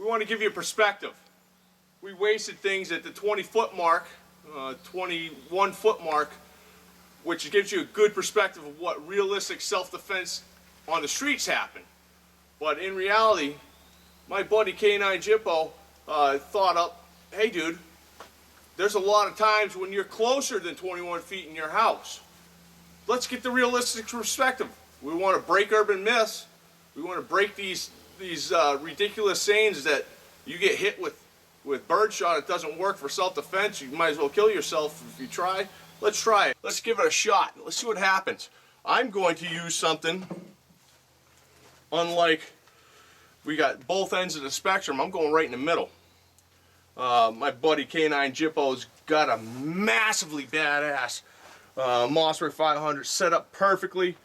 want to give you a perspective. We wasted things at the 20-foot mark, 21-foot mark, which gives you a good perspective of what realistic self-defense on the streets happen. But in reality, my buddy K9 Jippo thought up, hey dude, there's a lot of times when you're closer than 21 feet in your house. Let's get the realistic perspective. We want to break urban myths. We want to break these ridiculous sayings that you get hit with birdshot, it doesn't work for self-defense, you might as well kill yourself if you try. Let's try it. Let's give it a shot. Let's see what happens. I'm going to use something unlike we got both ends of the spectrum. I'm going right in the middle. My buddy K9 Jippo's got a massively badass Mossberg 500 set up perfectly.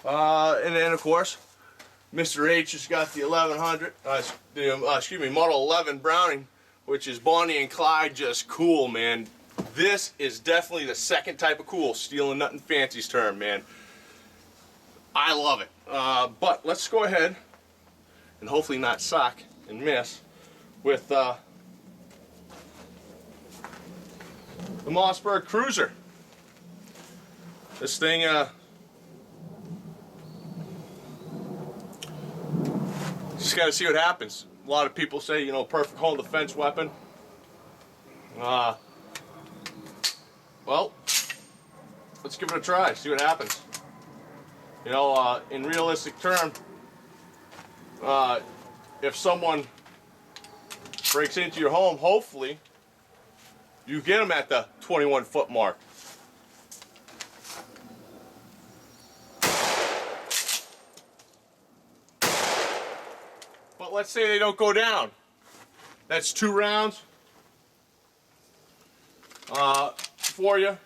And then of course, Mr. H has got the 1100, excuse me, Model 11 Browning, which is Bonnie and Clyde, just cool, man. This is definitely the second type of cool, stealing nothing fancy's term, man. I love it. But let's go ahead and hopefully not suck and miss with the Mossberg Cruiser. This thing, just got to see what happens. A lot of people say, you know, perfect home defense weapon. Well, let's give it a try, see what happens. You know, in realistic terms, if someone breaks into your home, hopefully you get them at the 21-foot mark. But let's say they don't go down. That's 2 rounds for you.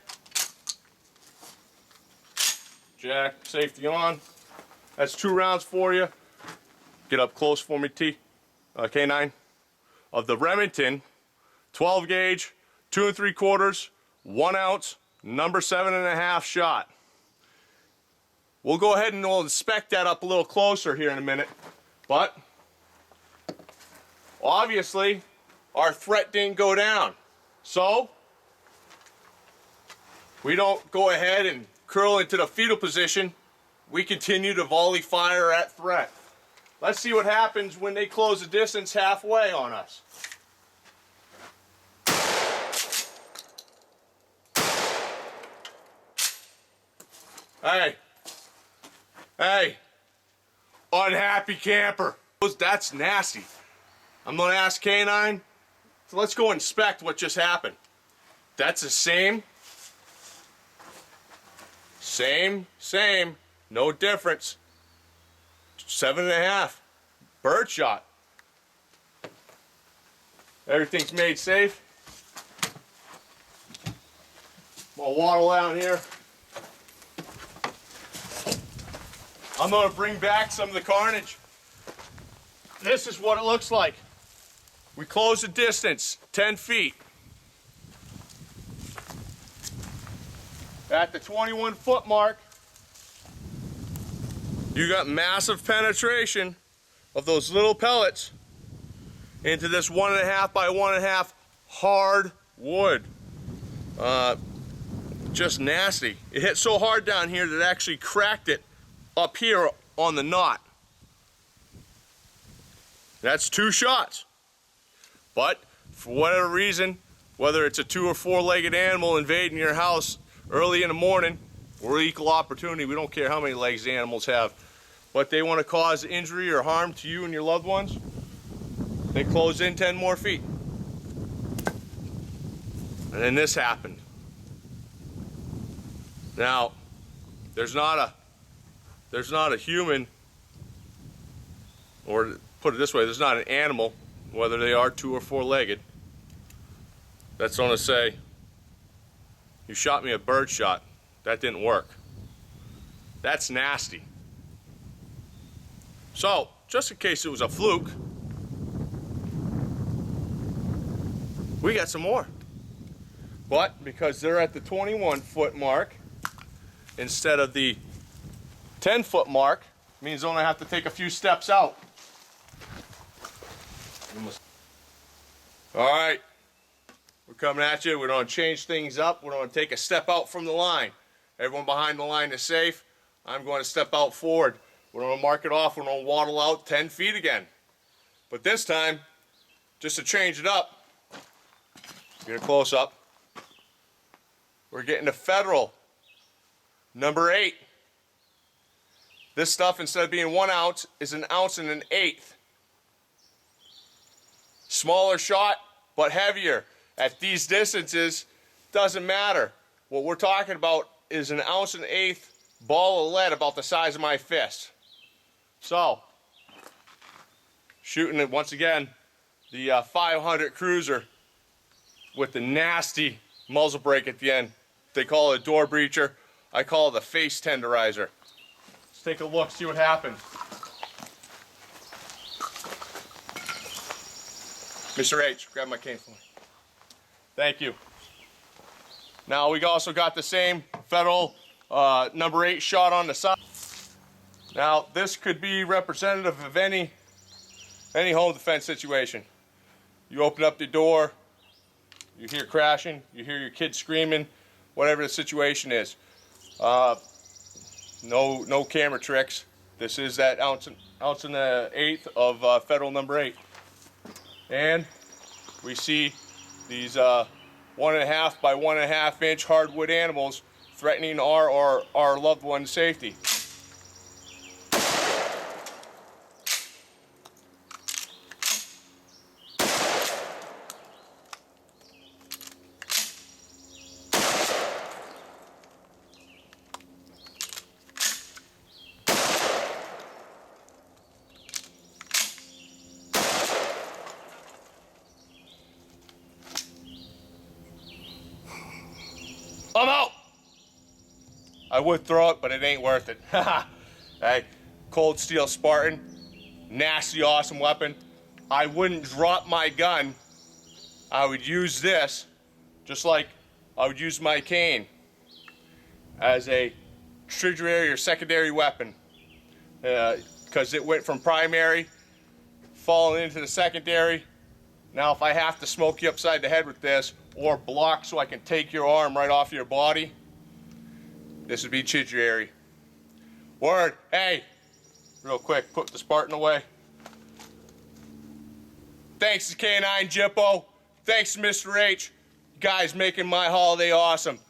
Jack, safety on. That's 2 rounds for you. Get up close for me, K9. Of the Remington 12 gauge, 2 3/4, 1 ounce, number 7.5 shot. We'll go ahead and we'll inspect that up a little closer here in a minute. But obviously, our threat didn't go down. So, we don't go ahead and curl into the fetal position. We continue to volley fire at threat. Let's see what happens when they close the distance halfway on us. Hey. Hey. Unhappy camper. That's nasty. I'm going to ask K9, so let's go inspect what just happened. That's the same, no difference. 7.5, birdshot. Everything's made safe. I'll waddle down here. I'm going to bring back some of the carnage. This is what it looks like. We close the distance, 10 feet. At the 21-foot mark, you got massive penetration of those little pellets into this 1.5 by 1.5 hard wood. Just nasty. It hit so hard down here that it actually cracked it up here on the knot. That's 2 shots. But for whatever reason, whether it's a 2 or 4-legged animal invading your house early in the morning, we're equal opportunity. We don't care how many legs the animals have. But they want to cause injury or harm to you and your loved ones, they close in 10 more feet. And then this happened. Now, there's not a human, or put it this way, there's not an animal, whether they are 2 or 4-legged, that's going to say, you shot me a bird shot. That didn't work. That's nasty. So, just in case it was a fluke, we got some more. But because they're at the 21-foot mark instead of the 10-foot mark, means I only have to take a few steps out. All right, we're coming at you. We're going to change things up. We're going to take a step out from the line. Everyone behind the line is safe. I'm going to step out forward. We're going to mark it off. We're going to waddle out 10 feet again. But this time, just to change it up, get a close up. We're getting a Federal number 8. This stuff, instead of being 1 ounce, is 1 ounce and 1/8. Smaller shot, but heavier. At these distances, doesn't matter. What we're talking about is 1 ounce and 1/8 ball of lead about the size of my fist. So, shooting it once again, the 500 Cruiser with the nasty muzzle brake at the end. They call it a door breacher. I call it a face tenderizer. Let's take a look, see what happens. Mr. H, grab my cane for me. Thank you. Now we also got the same Federal number 8 shot on the side. Now this could be representative of any home defense situation. You open up the door, you hear crashing, you hear your kid screaming, whatever the situation is. No camera tricks. This is that ounce and 1/8 of Federal number 8. And we see these 1.5 by 1.5 inch hardwood animals threatening our loved one's safety. I'm out! I would throw it, but it ain't worth it. Hey, cold steel Spartan, nasty, awesome weapon. I wouldn't drop my gun. I would use this, just like I would use my cane, as a tertiary or secondary weapon. Because it went from primary, falling into the secondary. Now if I have to smoke you upside the head with this, or block so I can take your arm right off your body, this would be tertiary. Word, hey, real quick, put the Spartan away. Thanks to K9 Jippo. Thanks to Mr. H. You guys making my holiday awesome.